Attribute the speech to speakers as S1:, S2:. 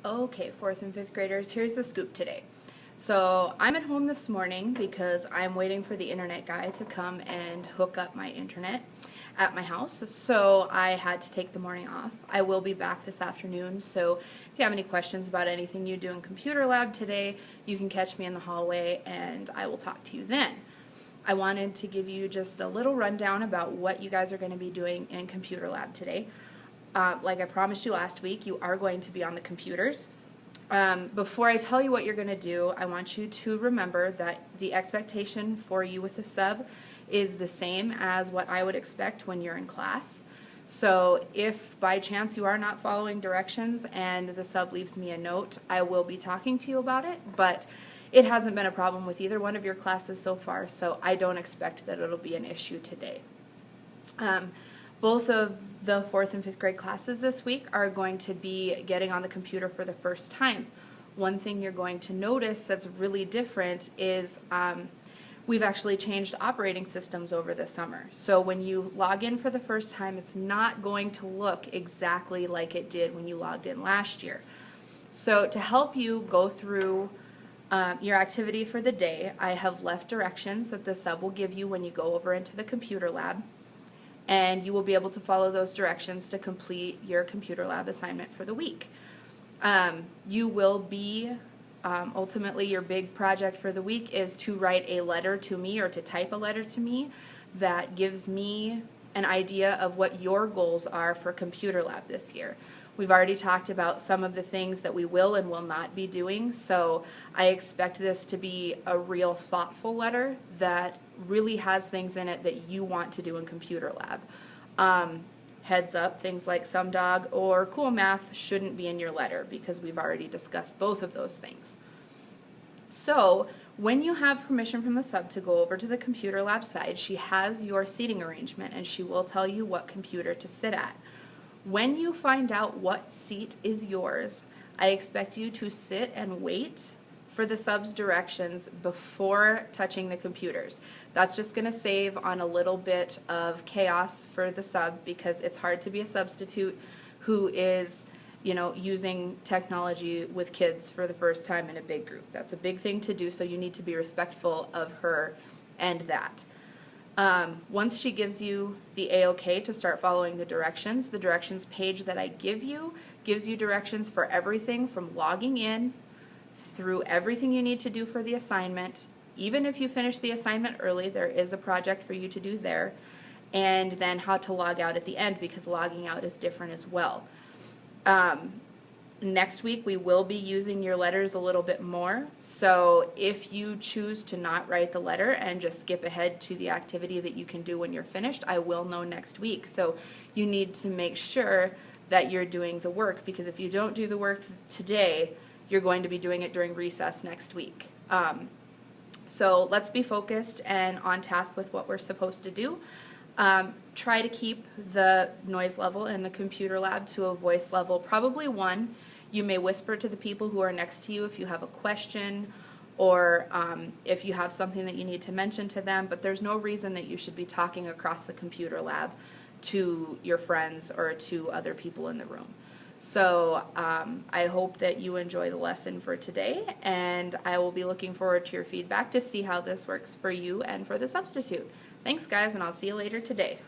S1: Okay, fourth and fifth graders, here's the scoop today. So I'm at home this morning because I'm waiting for the internet guy to come and hook up my internet at my house. So I had to take the morning off. I will be back this afternoon, so if you have any questions about anything you do in computer lab today, you can catch me in the hallway and I will talk to you then. I wanted to give you just a little rundown about what you guys are going to be doing in computer lab today. Like I promised you last week, you are going to be on the computers. Before I tell you what you're going to do, I want you to remember that the expectation for you with the sub is the same as what I would expect when you're in class. So if by chance you are not following directions and the sub leaves me a note, I will be talking to you about it, but it hasn't been a problem with either one of your classes so far, so I don't expect that it'll be an issue today. Both of the fourth and fifth grade classes this week are going to be getting on the computer for the first time. One thing you're going to notice that's really different is we've actually changed operating systems over the summer. So when you log in for the first time, it's not going to look exactly like it did when you logged in last year. So to help you go through your activity for the day, I have left directions that the sub will give you when you go over into the computer lab, and you will be able to follow those directions to complete your computer lab assignment for the week. You will be, ultimately your big project for the week is to write a letter to me or to type a letter to me that gives me an idea of what your goals are for computer lab this year. We've already talked about some of the things that we will and will not be doing, so I expect this to be a real thoughtful letter that really has things in it that you want to do in computer lab. Heads up, things like SumDog or Cool Math shouldn't be in your letter because we've already discussed both of those things. So when you have permission from the sub to go over to the computer lab side, she has your seating arrangement and she will tell you what computer to sit at. When you find out what seat is yours, I expect you to sit and wait for the sub's directions before touching the computers. That's just going to save on a little bit of chaos for the sub because it's hard to be a substitute who is, using technology with kids for the first time in a big group. That's a big thing to do, so you need to be respectful of her and that. Once she gives you the A-OK to start following the directions page that I give you gives you directions for everything from logging in through everything you need to do for the assignment. Even if you finish the assignment early, there is a project for you to do there, and then how to log out at the end because logging out is different as well. Next week we will be using your letters a little bit more, so if you choose to not write the letter and just skip ahead to the activity that you can do when you're finished, I will know next week. So you need to make sure that you're doing the work, because if you don't do the work today, you're going to be doing it during recess next week. So let's be focused and on task with what we're supposed to do. Try to keep the noise level in the computer lab to a voice level, probably 1. You may whisper to the people who are next to you if you have a question or if you have something that you need to mention to them, but there's no reason that you should be talking across the computer lab to your friends or to other people in the room. So I hope that you enjoy the lesson for today, and I will be looking forward to your feedback to see how this works for you and for the substitute. Thanks guys, and I'll see you later today.